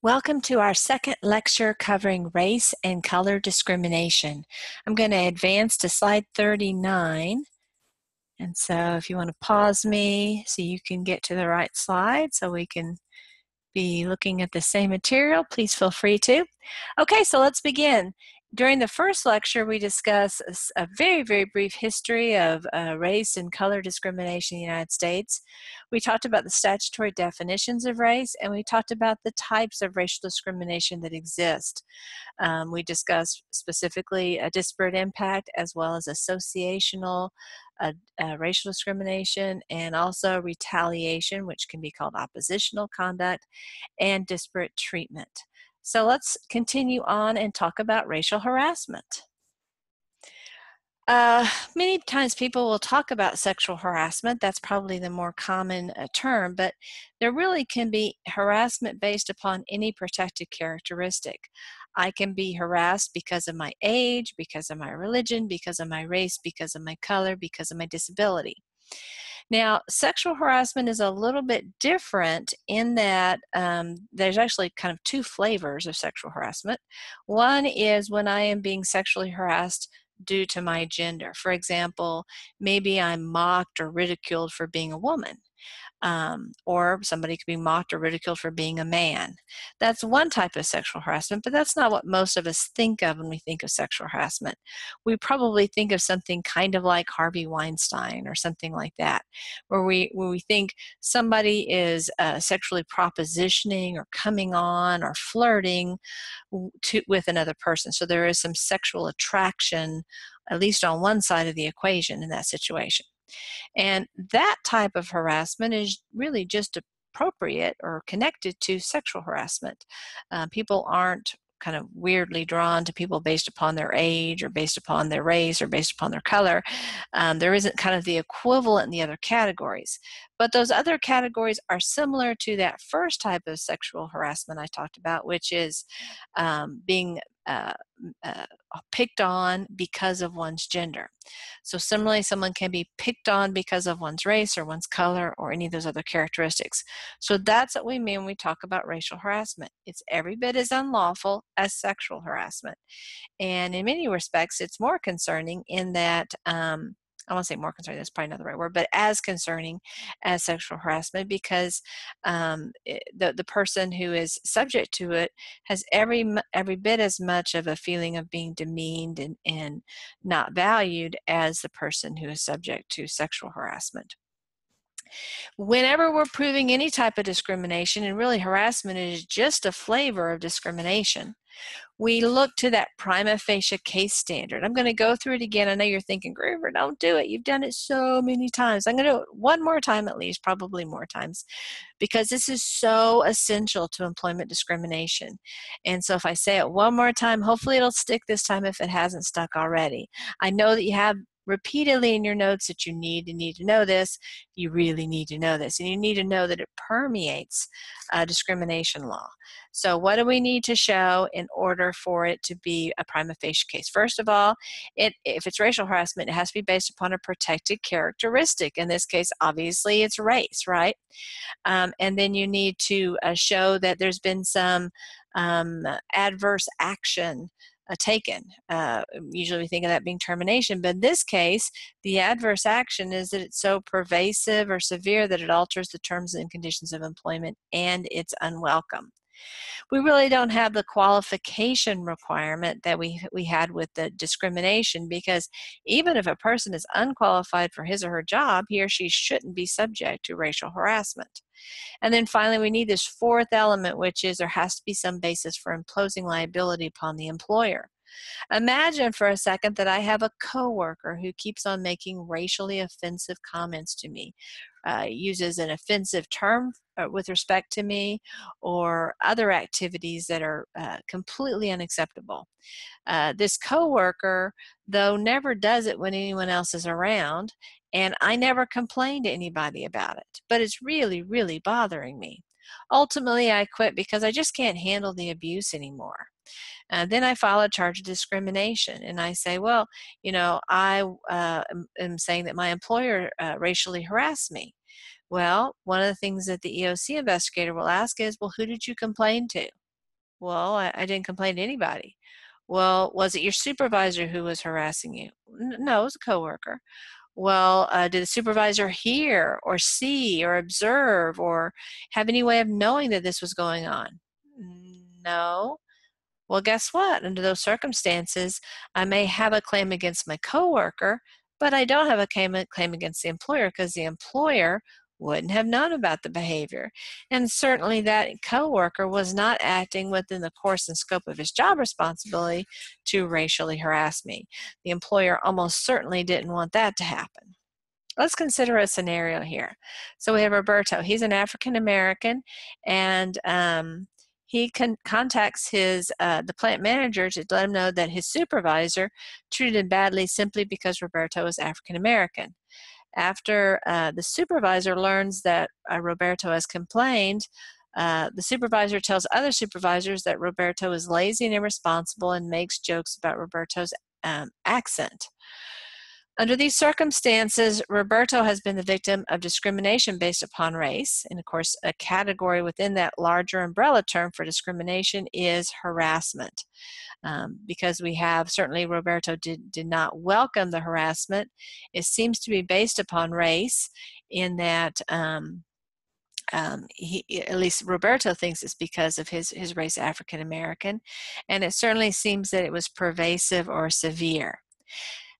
Welcome to our second lecture covering race and color discrimination. I'm going to advance to slide 39. And so if you want to pause me so you can get to the right slide so we can be looking at the same material, please feel free to. Okay, so let's begin. During the first lecture, we discussed a very, very brief history of race and color discrimination in the United States. We talked about the statutory definitions of race, and we talked about the types of racial discrimination that exist. We discussed specifically a disparate impact as well as associational racial discrimination, and also retaliation, which can be called oppositional conduct, and disparate treatment. So let's continue on and talk about racial harassment. Many times people will talk about sexual harassment. That's probably the more common term, but there really can be harassment based upon any protected characteristic. I can be harassed because of my age, because of my religion, because of my race, because of my color, because of my disability. Now, sexual harassment is a little bit different in that there's actually kind of two flavors of sexual harassment. One is when I am being sexually harassed due to my gender. For example, maybe I'm mocked or ridiculed for being a woman. Or somebody could be mocked or ridiculed for being a man. That's one type of sexual harassment, but that's not what most of us think of when we think of sexual harassment. We probably think of something kind of like Harvey Weinstein or something like that, where we think somebody is sexually propositioning or coming on or flirting with another person. So there is some sexual attraction, at least on one side of the equation in that situation. And that type of harassment is really just appropriate or connected to sexual harassment. People aren't kind of weirdly drawn to people based upon their age or based upon their race or based upon their color. There isn't kind of the equivalent in the other categories. But those other categories are similar to that first type of sexual harassment I talked about, which is being picked on because of one's gender. So similarly, someone can be picked on because of one's race or one's color or any of those other characteristics. So that's what we mean when we talk about racial harassment. It's every bit as unlawful as sexual harassment. And in many respects, it's more concerning in that I won't say more concerning, that's probably not the right word, but as concerning as sexual harassment, because the person who is subject to it has every bit as much of a feeling of being demeaned and not valued as the person who is subject to sexual harassment. Whenever we're proving any type of discrimination, and really harassment is just a flavor of discrimination, we look to that prima facie case standard. I'm going to go through it again. I know you're thinking, Groover, don't do it. You've done it so many times. I'm going to do it one more time at least, probably more times, because this is so essential to employment discrimination. And so if I say it one more time, hopefully it'll stick this time if it hasn't stuck already. I know that you have repeatedly in your notes that you need to know this. You really need to know this, and you need to know that it permeates discrimination law. So what do we need to show in order for it to be a prima facie case? First of all, if it's racial harassment, it has to be based upon a protected characteristic. In this case, obviously, it's race, right? And then you need to show that there's been some adverse action taken. Usually we think of that being termination, but in this case, the adverse action is that it's so pervasive or severe that it alters the terms and conditions of employment and it's unwelcome. We really don't have the qualification requirement that we had with the discrimination, because even if a person is unqualified for his or her job, he or she shouldn't be subject to racial harassment. And then finally, we need this fourth element, which is there has to be some basis for imposing liability upon the employer. Imagine for a second that I have a coworker who keeps on making racially offensive comments to me, uses an offensive term with respect to me, or other activities that are completely unacceptable. This coworker, though, never does it when anyone else is around, and I never complain to anybody about it, but it's really, really bothering me. Ultimately, I quit because I just can't handle the abuse anymore. Then I file a charge of discrimination, and I say, well, I am saying that my employer racially harassed me. Well, one of the things that the EOC investigator will ask is, well, who did you complain to? Well, I didn't complain to anybody. Well, was it your supervisor who was harassing you? No, it was a coworker. Well, did the supervisor hear or see or observe or have any way of knowing that this was going on? No. Well, guess what? Under those circumstances, I may have a claim against my coworker, but I don't have a claim against the employer because the employer wouldn't have known about the behavior. And certainly that coworker was not acting within the course and scope of his job responsibility to racially harass me. The employer almost certainly didn't want that to happen. Let's consider a scenario here. So we have Roberto. He's an African American, and he contacts the plant manager to let him know that his supervisor treated him badly simply because Roberto is African American. After the supervisor learns that Roberto has complained, the supervisor tells other supervisors that Roberto is lazy and irresponsible and makes jokes about Roberto's accent. Under these circumstances, Roberto has been the victim of discrimination based upon race. And of course, a category within that larger umbrella term for discrimination is harassment. Because we have, certainly Roberto did not welcome the harassment. It seems to be based upon race in that at least Roberto thinks it's because of his race, African American. And it certainly seems that it was pervasive or severe.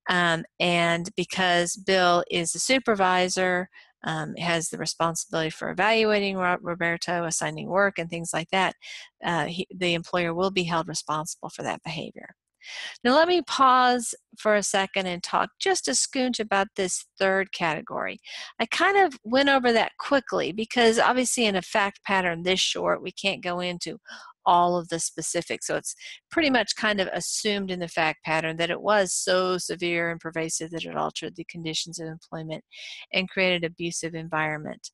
And because Bill is the supervisor, has the responsibility for evaluating Roberto, assigning work, and things like that, the employer will be held responsible for that behavior. Now let me pause for a second and talk just a skoonch about this third category. I kind of went over that quickly because obviously in a fact pattern this short, we can't go into all of the specifics. So it's pretty much kind of assumed in the fact pattern that it was so severe and pervasive that it altered the conditions of employment and created an abusive environment.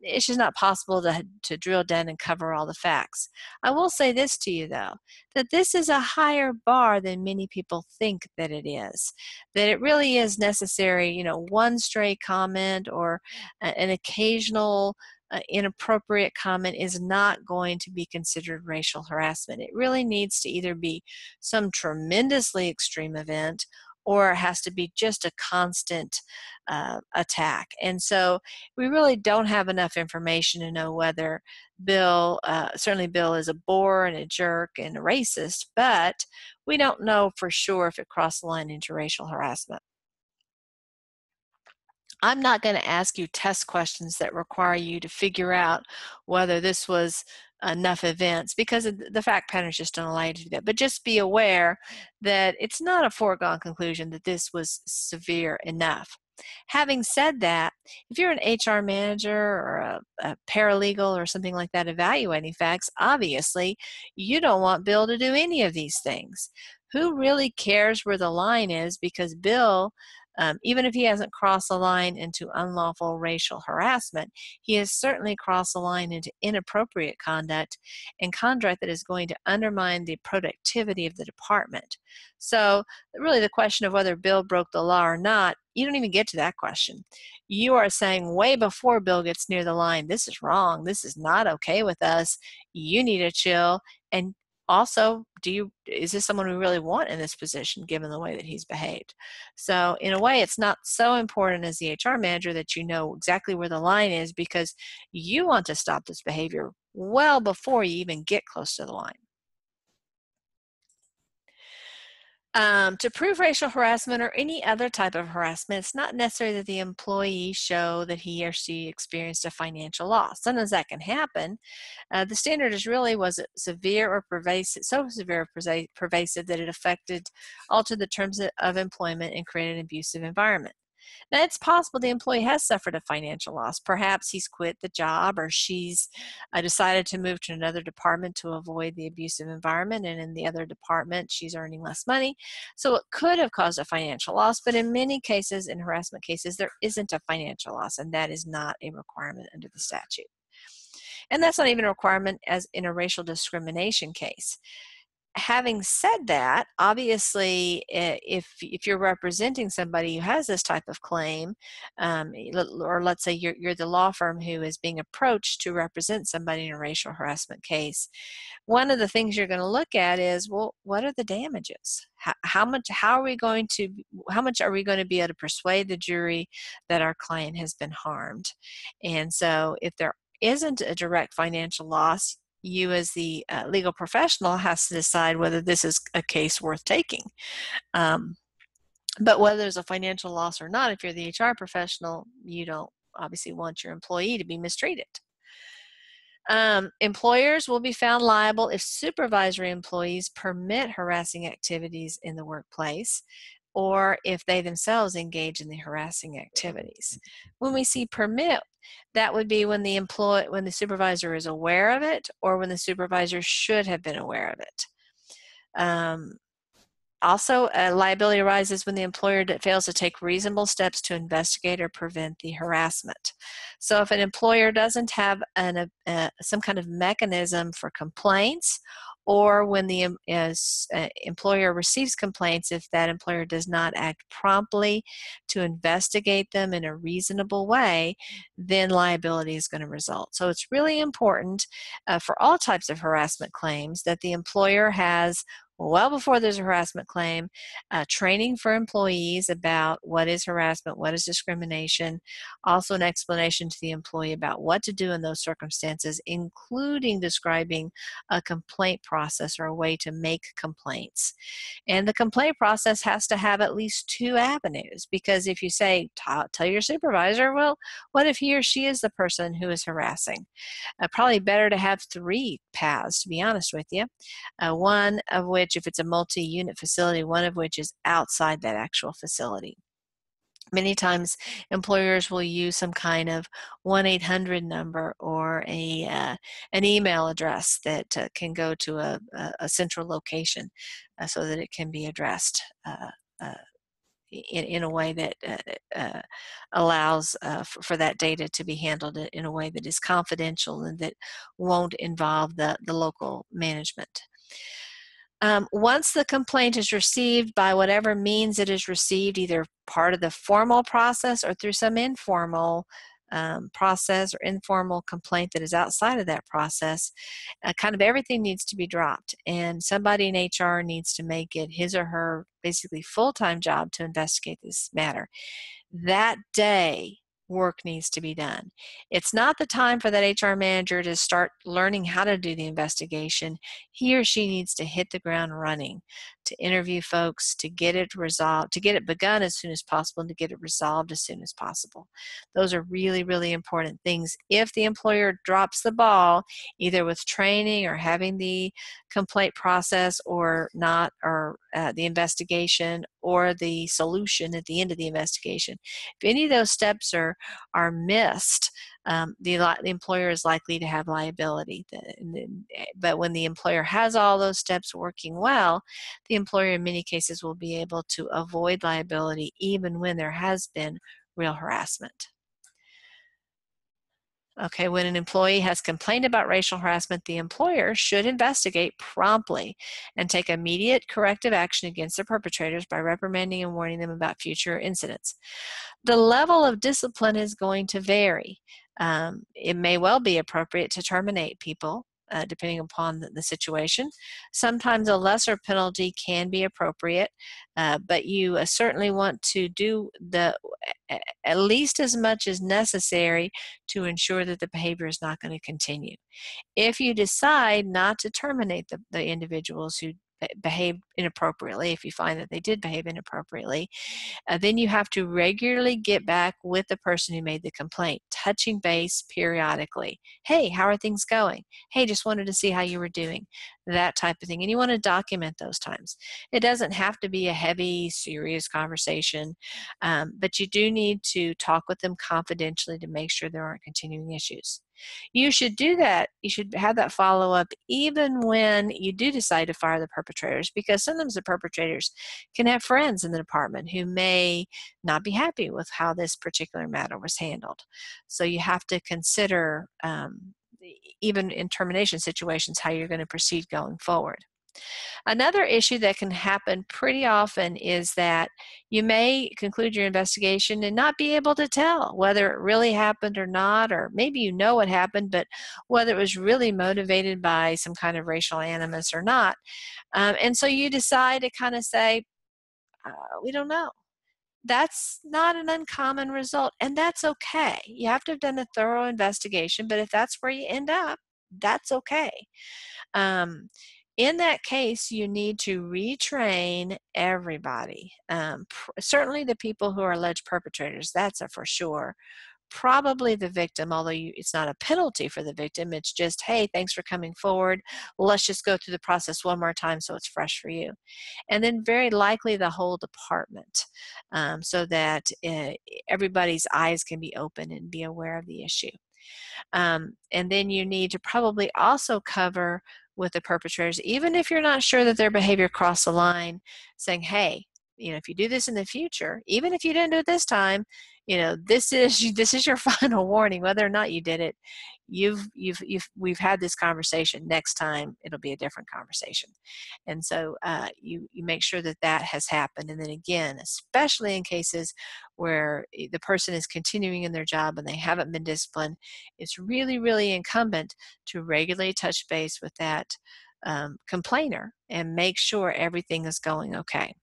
It's just not possible to drill down and cover all the facts. I will say this to you though, that this is a higher bar than many people think that it is. That it really is necessary, one stray comment or an occasional inappropriate comment is not going to be considered racial harassment. It really needs to either be some tremendously extreme event or it has to be just a constant attack. And so we really don't have enough information to know whether certainly Bill is a bore and a jerk and a racist, but we don't know for sure if it crossed the line into racial harassment. I'm not going to ask you test questions that require you to figure out whether this was enough events because the fact patterns just don't allow you to do that. But just be aware that it's not a foregone conclusion that this was severe enough. Having said that, if you're an HR manager or a paralegal or something like that evaluating facts, obviously you don't want Bill to do any of these things. Who really cares where the line is? Because Bill, even if he hasn't crossed the line into unlawful racial harassment, he has certainly crossed the line into inappropriate conduct and conduct that is going to undermine the productivity of the department. So really the question of whether Bill broke the law or not, you don't even get to that question. You are saying way before Bill gets near the line, this is wrong, this is not okay with us, you need to chill, and also, is this someone we really want in this position given the way that he's behaved? So in a way, it's not so important as the HR manager that you know exactly where the line is because you want to stop this behavior well before you even get close to the line. To prove racial harassment or any other type of harassment, it's not necessary that the employee show that he or she experienced a financial loss. Sometimes that can happen. The standard is really, was it severe or pervasive, so severe or pervasive that it altered the terms of employment and created an abusive environment. Now, it's possible the employee has suffered a financial loss. Perhaps he's quit the job or she's decided to move to another department to avoid the abusive environment, and in the other department, she's earning less money. So it could have caused a financial loss, but in many cases, in harassment cases, there isn't a financial loss, and that is not a requirement under the statute. And that's not even a requirement as in a racial discrimination case. Having said that, obviously, if you're representing somebody who has this type of claim, or let's say you're the law firm who is being approached to represent somebody in a racial harassment case, one of the things you're going to look at is, well, what are the damages? How much are we going to be able to persuade the jury that our client has been harmed? And so if there isn't a direct financial loss, you as the legal professional has to decide whether this is a case worth taking. But whether there's a financial loss or not, if you're the HR professional, you don't obviously want your employee to be mistreated. Employers will be found liable if supervisory employees permit harassing activities in the workplace, or if they themselves engage in the harassing activities. When we see permit, that would be when the supervisor is aware of it, or when the supervisor should have been aware of it. Also, liability arises when the employer fails to take reasonable steps to investigate or prevent the harassment. So if an employer doesn't have some kind of mechanism for complaints, or when the employer receives complaints, if that employer does not act promptly to investigate them in a reasonable way, then liability is going to result. So it's really important for all types of harassment claims that the employer has, well before there's a harassment claim, training for employees about what is harassment, what is discrimination, also an explanation to the employee about what to do in those circumstances, including describing a complaint process or a way to make complaints. And the complaint process has to have at least 2 avenues, because if you say, tell your supervisor, well, what if he or she is the person who is harassing? Probably better to have 3 paths, to be honest with you. One of which, if it's a multi-unit facility, one of which is outside that actual facility. Many times employers will use some kind of 1-800 number or an email address that can go to a central location so that it can be addressed in a way that allows for that data to be handled in a way that is confidential and that won't involve the local management. Once the complaint is received, by whatever means it is received, either part of the formal process or through some informal process or informal complaint that is outside of that process, kind of everything needs to be dropped, and somebody in HR needs to make it his or her basically full-time job to investigate this matter. That day, work needs to be done. It's not the time for that HR manager to start learning how to do the investigation. He or she needs to hit the ground running, to interview folks, to get it resolved, to get it begun as soon as possible, and to get it resolved as soon as possible. Those are really, really important things. If the employer drops the ball, either with training or having the complaint process or not, or the investigation or the solution at the end of the investigation, if any of those steps are missed, the employer is likely to have liability. But when the employer has all those steps working well, the employer in many cases will be able to avoid liability even when there has been real harassment. Okay, when an employee has complained about racial harassment, the employer should investigate promptly and take immediate corrective action against the perpetrators by reprimanding and warning them about future incidents. The level of discipline is going to vary. It may well be appropriate to terminate people, depending upon the situation. Sometimes a lesser penalty can be appropriate, but you certainly want to do at least as much as necessary to ensure that the behavior is not going to continue. If you decide not to terminate the individuals who behaved inappropriately, if you find that they did behave inappropriately, then you have to regularly get back with the person who made the complaint, touching base periodically. Hey, how are things going? Hey, just wanted to see how you were doing. That type of thing. And you want to document those times. It doesn't have to be a heavy, serious conversation, but you do need to talk with them confidentially to make sure there aren't continuing issues. You should do that. You should have that follow-up even when you do decide to fire the perpetrators, because sometimes the perpetrators can have friends in the department who may not be happy with how this particular matter was handled. So you have to consider, even in termination situations, how you're going to proceed going forward. Another issue that can happen pretty often is that you may conclude your investigation and not be able to tell whether it really happened or not, or maybe you know what happened, but whether it was really motivated by some kind of racial animus or not. And so you decide to kind of say, we don't know. That's not an uncommon result, and that's okay. You have to have done a thorough investigation, but if that's where you end up, that's okay. Um, in that case, you need to retrain everybody. Certainly the people who are alleged perpetrators, that's a for sure. Probably the victim, although it's not a penalty for the victim. It's just, hey, thanks for coming forward. Let's just go through the process one more time so it's fresh for you. And then very likely the whole department, so that everybody's eyes can be open and be aware of the issue. And then you need to probably also cover with the perpetrators, even if you're not sure that their behavior crossed the line, saying, hey, if you do this in the future, even if you didn't do it this time, this is your final warning. Whether or not you did it, we've had this conversation. Next time, it'll be a different conversation. And so you make sure that that has happened. And then again, especially in cases where the person is continuing in their job and they haven't been disciplined, it's really, really incumbent to regularly touch base with that complainer and make sure everything is going okay.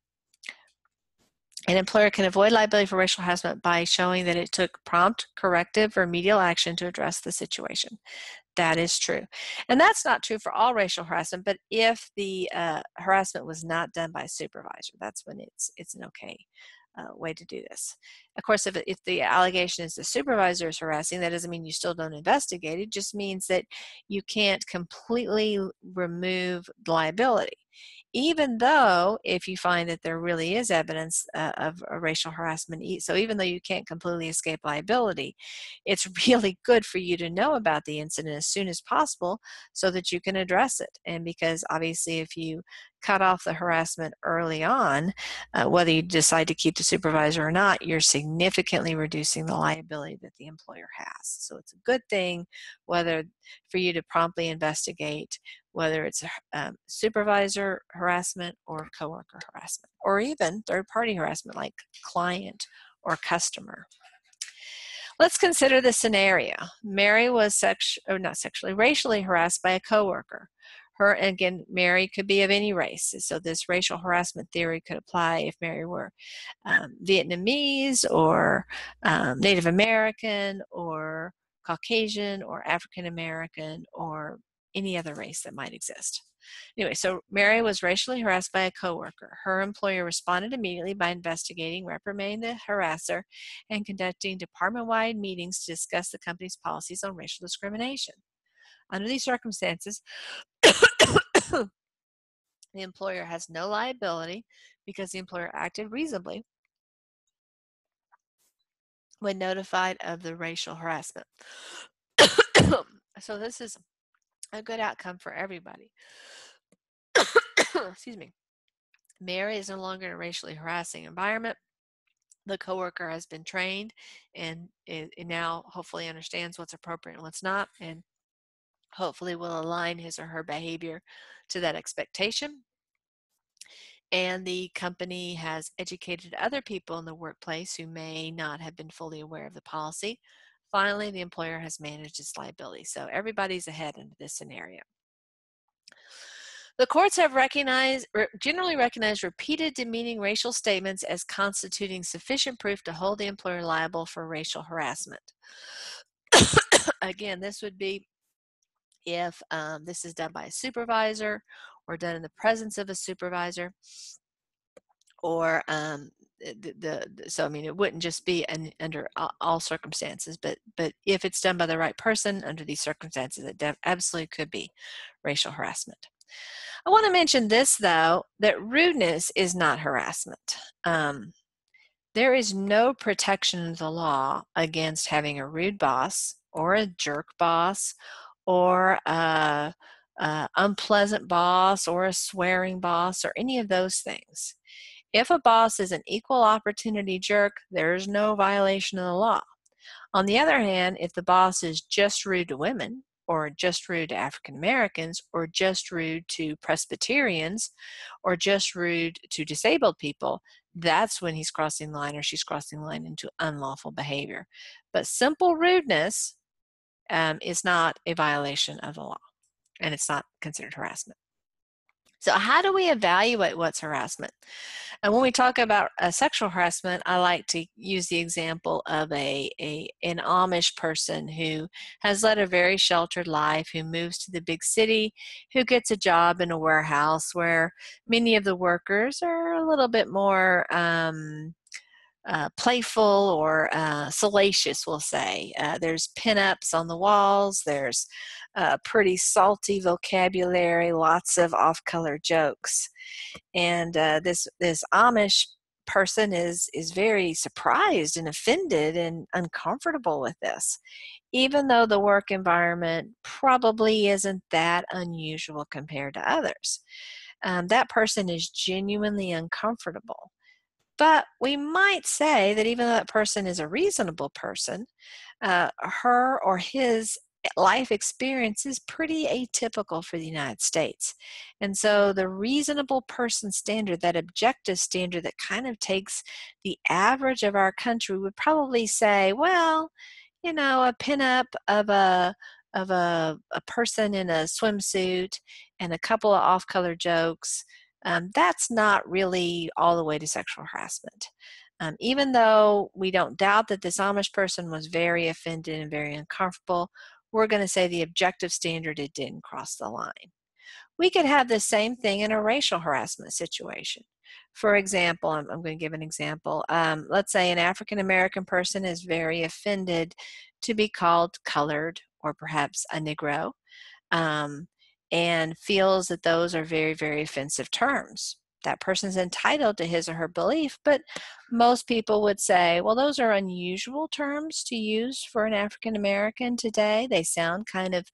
An employer can avoid liability for racial harassment by showing that it took prompt, corrective, remedial action to address the situation. That is true. And that's not true for all racial harassment, but if the harassment was not done by a supervisor, that's when it's an okay way to do this. Of course, if the allegation is the supervisor is harassing, that doesn't mean you still don't investigate. It just means that you can't completely remove liability. Even though if you find that there really is evidence of a racial harassment, so even though you can't completely escape liability, it's really good for you to know about the incident as soon as possible so that you can address it. And because obviously if you cut off the harassment early on, whether you decide to keep the supervisor or not, you're significantly reducing the liability that the employer has. So it's a good thing whether for you to promptly investigate whether it's supervisor harassment or coworker harassment, or even third-party harassment like client or customer. Let's consider the scenario. Mary was racially harassed by a coworker. Again, Mary could be of any race, so this racial harassment theory could apply if Mary were Vietnamese or Native American or Caucasian or African American or any other race that might exist. Anyway, so Mary was racially harassed by a coworker. Her employer responded immediately by investigating, reprimanding the harasser, and conducting department-wide meetings to discuss the company's policies on racial discrimination. Under these circumstances, the employer has no liability because the employer acted reasonably when notified of the racial harassment. So this is a good outcome for everybody. Excuse me. Mary is no longer in a racially harassing environment. The coworker has been trained and it now hopefully understands what's appropriate and what's not, and hopefully will align his or her behavior to that expectation. And the company has educated other people in the workplace who may not have been fully aware of the policy. Finally, the employer has managed its liability. So everybody's ahead in this scenario. The courts have generally recognized repeated demeaning racial statements as constituting sufficient proof to hold the employer liable for racial harassment. Again, this would be if this is done by a supervisor or done in the presence of a supervisor, or so I mean it wouldn't just be under all circumstances, but if it's done by the right person under these circumstances, it absolutely could be racial harassment. I want to mention this, though, that rudeness is not harassment. There is no protection in the law against having a rude boss or a jerk boss or a unpleasant boss or a swearing boss or any of those things. If a boss is an equal opportunity jerk, there is no violation of the law. On the other hand, if the boss is just rude to women or just rude to African Americans, or just rude to Presbyterians, or just rude to disabled people, that's when he's crossing the line or she's crossing the line into unlawful behavior. But simple rudeness is not a violation of the law, and it's not considered harassment. So how do we evaluate what's harassment? And when we talk about sexual harassment, I like to use the example of an Amish person who has led a very sheltered life, who moves to the big city, who gets a job in a warehouse where many of the workers are a little bit more playful or salacious, we'll say. There's pinups on the walls, there's pretty salty vocabulary, lots of off-color jokes. And this Amish person is very surprised and offended and uncomfortable with this, even though the work environment probably isn't that unusual compared to others. That person is genuinely uncomfortable. But we might say that even though that person is a reasonable person, her or his life experience is pretty atypical for the United States. And so the reasonable person standard, that objective standard that kind of takes the average of our country, would probably say, well, you know, a pinup of a person in a swimsuit and a couple of off-color jokes, that's not really all the way to sexual harassment. Even though we don't doubt that this Amish person was very offended and very uncomfortable, we're going to say the objective standard, it didn't cross the line. We could have the same thing in a racial harassment situation. For example, I'm going to give an example. Let's say an African American person is very offended to be called colored or perhaps a Negro, and feels that those are very, very offensive terms. That person's entitled to his or her belief, but most people would say, well, those are unusual terms to use for an African American today. They sound kind of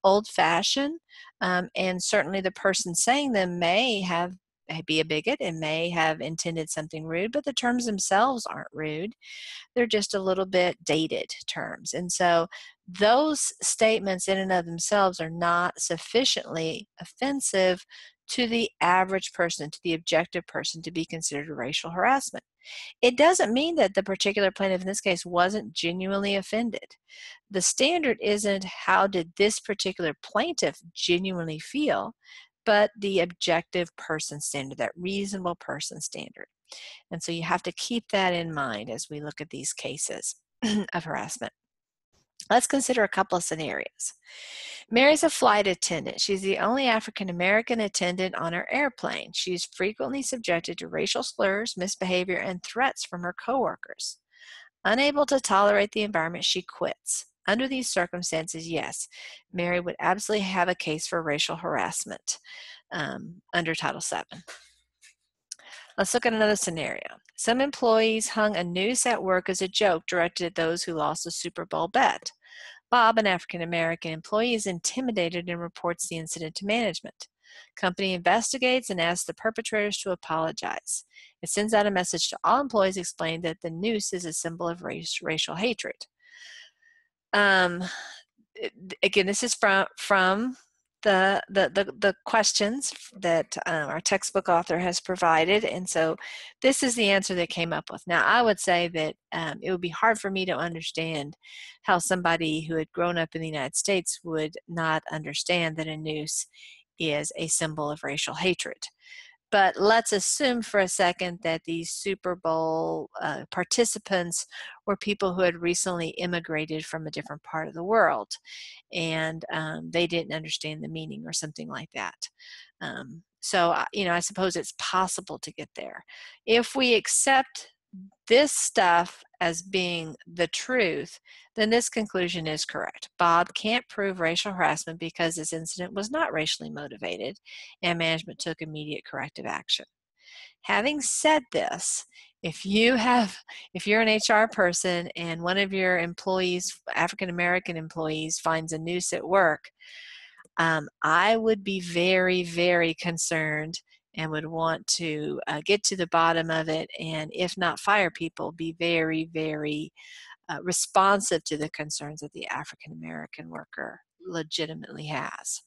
old-fashioned, and certainly the person saying them may be a bigot and may have intended something rude, but the terms themselves aren't rude. They're just a little bit dated terms. And so those statements in and of themselves are not sufficiently offensive to the average person, to the objective person, to be considered racial harassment. It doesn't mean that the particular plaintiff in this case wasn't genuinely offended. The standard isn't how did this particular plaintiff genuinely feel, but the objective person standard, that reasonable person standard. And so you have to keep that in mind as we look at these cases of harassment. Let's consider a couple of scenarios. Mary's a flight attendant. She's the only African American attendant on her airplane. She's frequently subjected to racial slurs, misbehavior, and threats from her coworkers. Unable to tolerate the environment, she quits. Under these circumstances, yes, Mary would absolutely have a case for racial harassment under Title VII. Let's look at another scenario. Some employees hung a noose at work as a joke directed at those who lost a Super Bowl bet. Bob, an African-American employee, is intimidated and reports the incident to management. Company investigates and asks the perpetrators to apologize. It sends out a message to all employees explaining that the noose is a symbol of racial hatred. Again, this is from the questions that our textbook author has provided, and so this is the answer they came up with. Now, I would say that it would be hard for me to understand how somebody who had grown up in the United States would not understand that a noose is a symbol of racial hatred. But let's assume for a second that these Super Bowl participants were people who had recently immigrated from a different part of the world, and they didn't understand the meaning or something like that. So, I suppose it's possible to get there. If we accept this stuff as being the truth, then this conclusion is correct. Bob can't prove racial harassment because this incident was not racially motivated, and management took immediate corrective action. Having said this, if you're an HR person and one of your employees, African American employees, finds a noose at work, I would be very, very concerned and would want to get to the bottom of it, and if not fire people, be very, very responsive to the concerns of the African American worker legitimately has.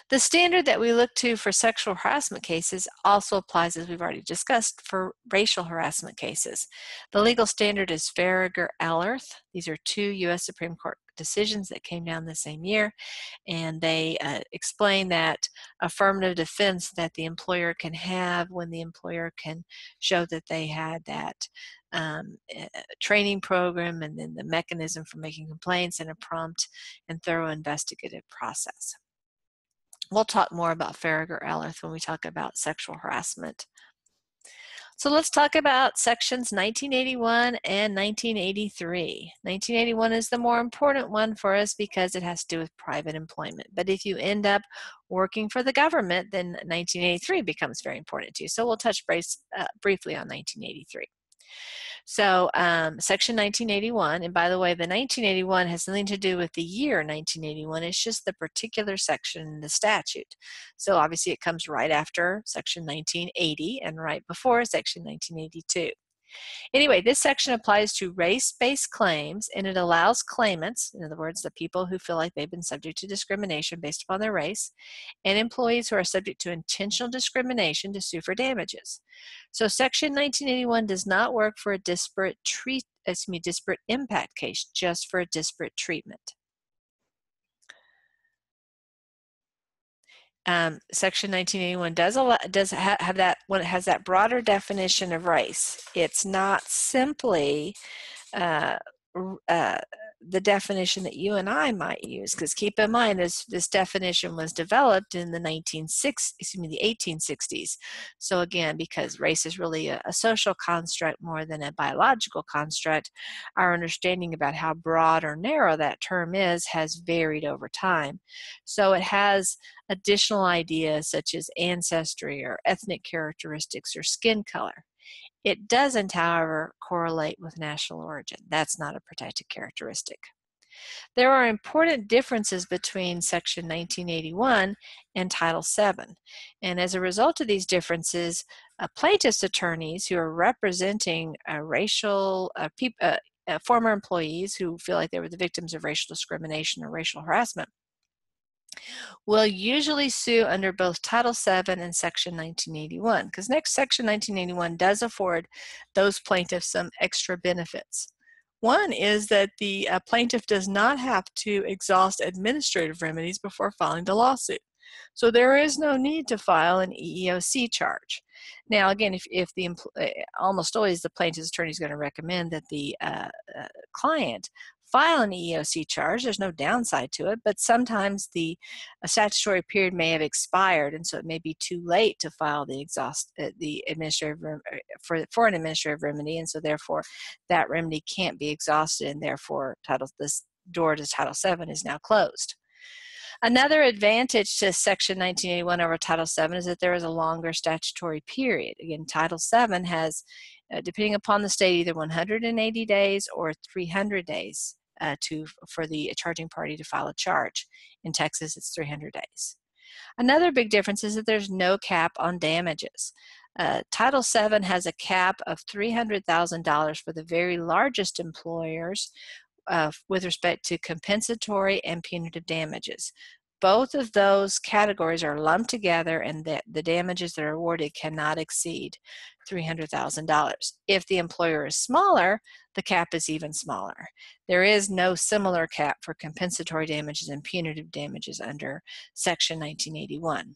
The standard that we look to for sexual harassment cases also applies, as we've already discussed, for racial harassment cases. The legal standard is Farragher-Ellerth. These are two U.S. Supreme Court decisions that came down the same year, and they explain that affirmative defense that the employer can have when the employer can show that they had that training program and then the mechanism for making complaints and a prompt and thorough investigative process. We'll talk more about Farragher-Ellerth when we talk about sexual harassment. So let's talk about sections 1981 and 1983. 1981 is the more important one for us because it has to do with private employment. But if you end up working for the government, then 1983 becomes very important to you. So we'll touch base briefly on 1983. So section 1981, and by the way, the 1981 has nothing to do with the year 1981, it's just the particular section in the statute. So obviously it comes right after section 1980 and right before section 1982. Anyway, this section applies to race-based claims, and it allows claimants, in other words, the people who feel like they've been subject to discrimination based upon their race, and employees who are subject to intentional discrimination to sue for damages. So Section 1981 does not work for a disparate impact case, just for a disparate treatment. Section 1981 have that, when it has that broader definition of race. It's not simply the definition that you and I might use, because keep in mind this definition was developed in the 1860s. So again, because race is really a social construct more than a biological construct, our understanding about how broad or narrow that term is has varied over time. So it has additional ideas such as ancestry or ethnic characteristics or skin color. It doesn't, however, correlate with national origin. That's not a protected characteristic. There are important differences between Section 1981 and Title VII. And as a result of these differences, plaintiffs' attorneys who are representing former employees who feel like they were the victims of racial discrimination or racial harassment will usually sue under both Title VII and Section 1981, because Section 1981 does afford those plaintiffs some extra benefits. One is that the plaintiff does not have to exhaust administrative remedies before filing the lawsuit. So there is no need to file an EEOC charge. Now, again, if the almost always the plaintiff's attorney is going to recommend that the client file an EEOC charge. There's no downside to it, but sometimes the statutory period may have expired, and so it may be too late to file the administrative for an administrative remedy, and so therefore that remedy can't be exhausted, and therefore this door to Title VII is now closed. Another advantage to Section 1981 over Title VII is that there is a longer statutory period. Again, Title VII has, depending upon the state, either 180 days or 300 days for the charging party to file a charge. In Texas, it's 300 days. Another big difference is that there's no cap on damages. Title VII has a cap of $300,000 for the very largest employers with respect to compensatory and punitive damages. Both of those categories are lumped together, and the damages that are awarded cannot exceed $300,000. If the employer is smaller, the cap is even smaller. There is no similar cap for compensatory damages and punitive damages under Section 1981.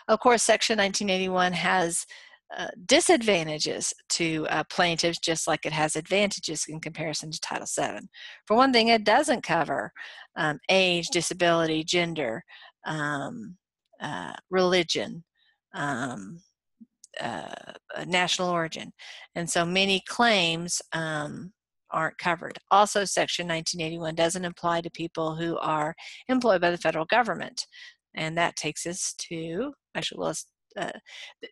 Of course, Section 1981 has disadvantages to plaintiffs, just like it has advantages in comparison to Title VII. For one thing, it doesn't cover age, disability, gender, religion, national origin, and so many claims aren't covered. Also, Section 1981 doesn't apply to people who are employed by the federal government, and that takes us to, actually, well,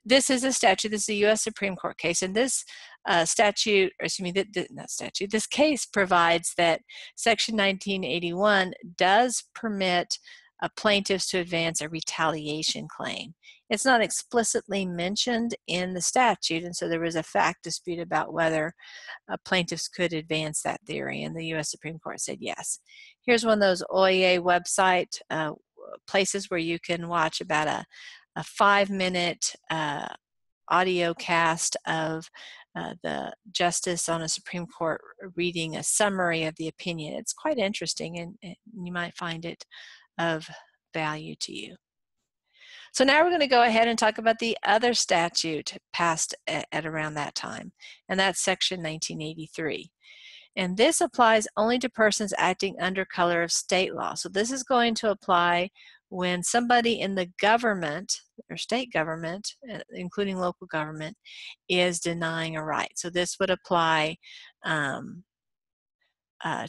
this is a statute. This is a U.S. Supreme Court case, and this this case provides that Section 1981 does permit plaintiffs to advance a retaliation claim. It's not explicitly mentioned in the statute, and so there was a fact dispute about whether plaintiffs could advance that theory, and the U.S. Supreme Court said yes. Here's one of those OIA website places where you can watch about a 5-minute audio cast of the justice on a Supreme Court reading a summary of the opinion. It's quite interesting, and you might find it of value to you. So now we're going to go ahead and talk about the other statute passed at around that time, and that's Section 1983. And this applies only to persons acting under color of state law. So this is going to apply when somebody in the government or state government, including local government, is denying a right. So this would apply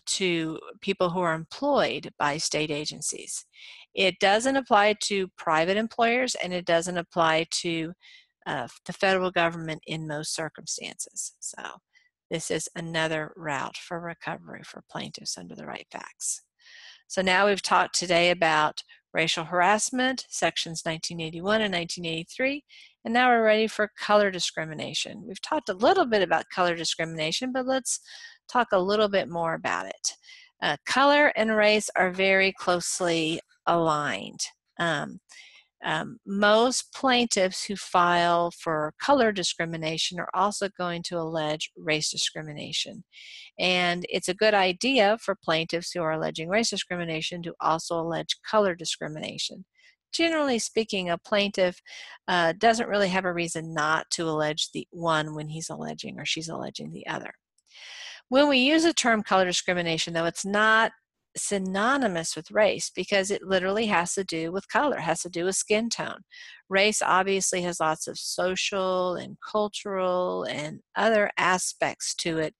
to people who are employed by state agencies. It doesn't apply to private employers, and it doesn't apply to the federal government in most circumstances. So this is another route for recovery for plaintiffs under the right facts. So now we've talked today about racial harassment, sections 1981 and 1983, and now we're ready for color discrimination. We've talked a little bit about color discrimination, but let's talk a little bit more about it. Color and race are very closely aligned. Most plaintiffs who file for color discrimination are also going to allege race discrimination. And it's a good idea for plaintiffs who are alleging race discrimination to also allege color discrimination. Generally speaking, a plaintiff doesn't really have a reason not to allege the one when he's alleging or she's alleging the other. When we use the term color discrimination, though, it's not synonymous with race because it literally has to do with color, has to do with skin tone. Race obviously has lots of social and cultural and other aspects to it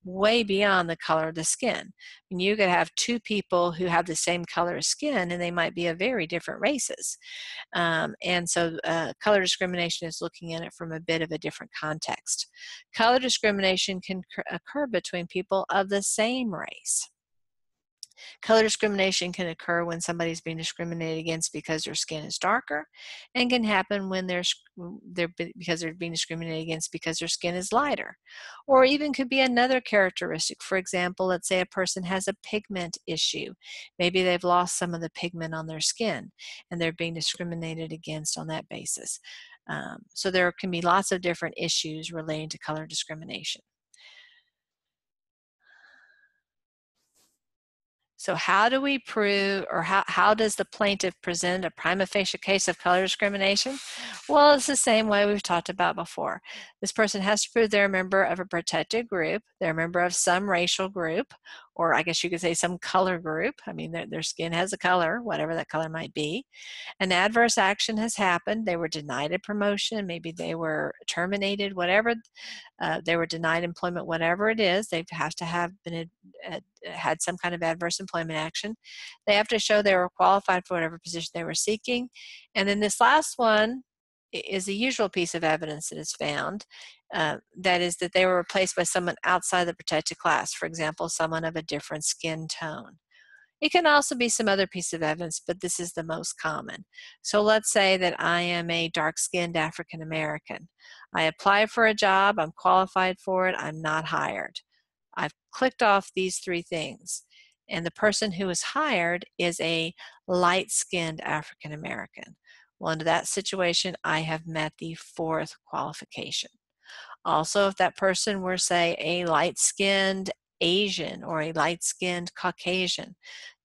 way beyond the color of the skin. And you could have two people who have the same color of skin and they might be of very different races. And so color discrimination is looking at it from a bit of a different context. Color discrimination can occur between people of the same race. Color discrimination can occur when somebody's being discriminated against because their skin is darker, and can happen when because they're being discriminated against because their skin is lighter. Or even could be another characteristic. For example, let's say a person has a pigment issue. Maybe they've lost some of the pigment on their skin and they're being discriminated against on that basis. So there can be lots of different issues relating to color discrimination. So how do we prove, or how does the plaintiff present a prima facie case of color discrimination? Well, it's the same way we've talked about before. This person has to prove they're a member of a protected group, they're a member of some racial group, or I guess you could say some color group. I mean, their skin has a color, whatever that color might be. An adverse action has happened. They were denied a promotion, maybe they were terminated, whatever. They were denied employment, whatever it is. They have to have been had some kind of adverse employment action. They have to show they were qualified for whatever position they were seeking. And then this last one is the usual piece of evidence that is found. That is that they were replaced by someone outside the protected class, for example, someone of a different skin tone. It can also be some other piece of evidence, but this is the most common. So let's say that I am a dark-skinned African American. I apply for a job, I'm qualified for it, I'm not hired. I've clicked off these three things, and the person who is hired is a light-skinned African American. Well, under that situation, I have met the fourth qualification. Also, if that person were, say, a light-skinned Asian or a light-skinned Caucasian,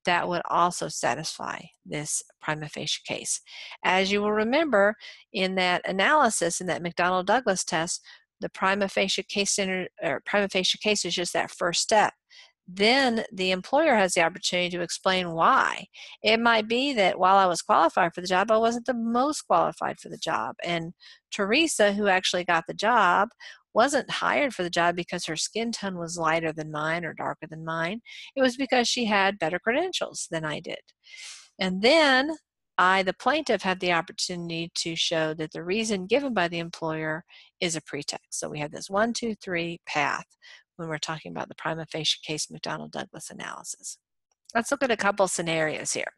that would also satisfy this prima facie case. As you will remember, in that analysis, in that McDonnell-Douglas test, the prima facie case is just that first step. Then the employer has the opportunity to explain why. It might be that while I was qualified for the job, I wasn't the most qualified for the job. And Teresa, who actually got the job, wasn't hired for the job because her skin tone was lighter than mine or darker than mine. It was because she had better credentials than I did. And then I, the plaintiff, had the opportunity to show that the reason given by the employer is a pretext. So we have this 1, 2, 3 path when we're talking about the prima facie case McDonnell-Douglas analysis. Let's look at a couple scenarios here.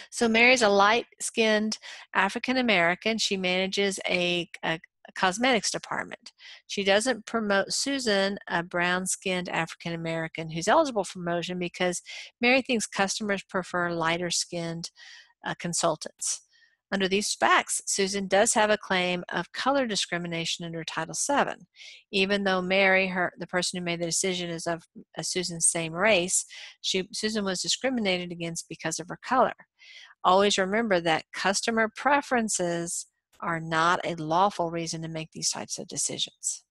So Mary's a light-skinned African American. She manages a cosmetics department. She doesn't promote Susan, a brown-skinned African American who's eligible for promotion, because Mary thinks customers prefer lighter-skinned consultants. Under these facts, Susan does have a claim of color discrimination under Title VII. Even though Mary, the person who made the decision, is of Susan's same race, Susan was discriminated against because of her color. Always remember that customer preferences are not a lawful reason to make these types of decisions.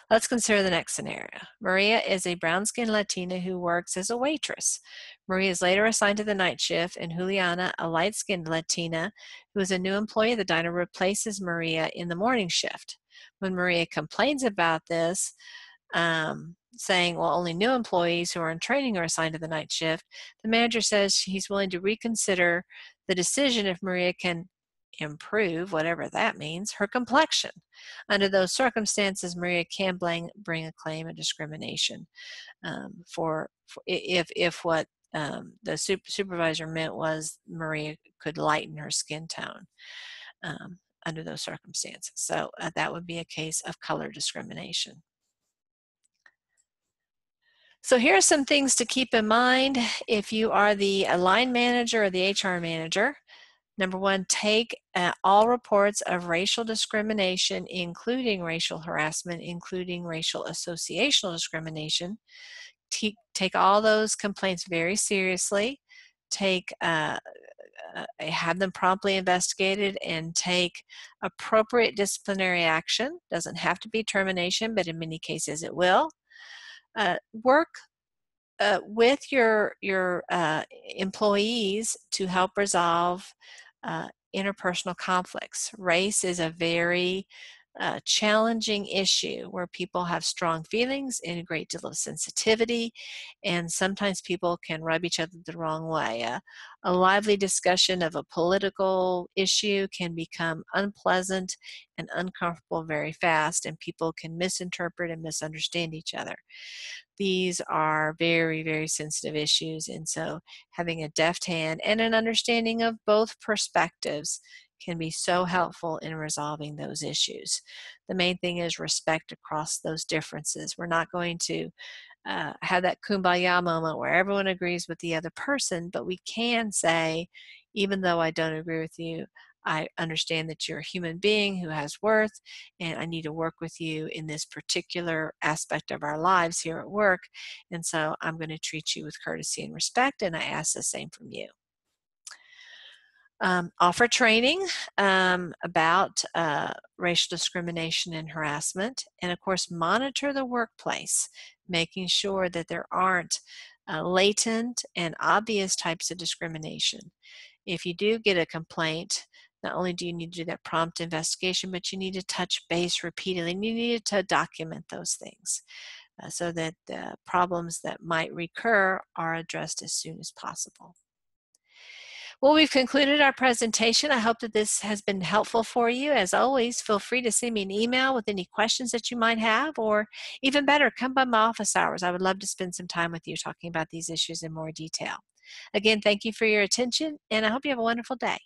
Let's consider the next scenario. Maria is a brown-skinned Latina who works as a waitress. Maria is later assigned to the night shift, and Juliana, a light-skinned Latina who is a new employee at the diner, replaces Maria in the morning shift. When Maria complains about this, saying, well, only new employees who are in training are assigned to the night shift, the manager says he's willing to reconsider the decision if Maria can improve, whatever that means, her complexion. Under those circumstances, Maria can bring a claim of discrimination if what the supervisor meant was Maria could lighten her skin tone under those circumstances. So that would be a case of color discrimination. So here are some things to keep in mind if you are the line manager or the HR manager. Number one, take all reports of racial discrimination, including racial harassment, including racial associational discrimination. Take all those complaints very seriously. Have them promptly investigated and take appropriate disciplinary action. Doesn't have to be termination, but in many cases it will. Work with your employees to help resolve interpersonal conflicts. Race is a very challenging issue where people have strong feelings and a great deal of sensitivity, and sometimes people can rub each other the wrong way. A lively discussion of a political issue can become unpleasant and uncomfortable very fast, and people can misinterpret and misunderstand each other. These are very, very sensitive issues, and so having a deft hand and an understanding of both perspectives can be so helpful in resolving those issues. The main thing is respect across those differences. We're not going to have that kumbaya moment where everyone agrees with the other person, but we can say, even though I don't agree with you, I understand that you're a human being who has worth, and I need to work with you in this particular aspect of our lives here at work, and so I'm going to treat you with courtesy and respect, and I ask the same from you. Offer training about racial discrimination and harassment, and of course monitor the workplace, making sure that there aren't latent and obvious types of discrimination. If you do get a complaint, not only do you need to do that prompt investigation, but you need to touch base repeatedly, and you need to document those things so that the problems that might recur are addressed as soon as possible. Well, we've concluded our presentation. I hope that this has been helpful for you. As always, feel free to send me an email with any questions that you might have, or even better, come by my office hours. I would love to spend some time with you talking about these issues in more detail. Again, thank you for your attention, and I hope you have a wonderful day.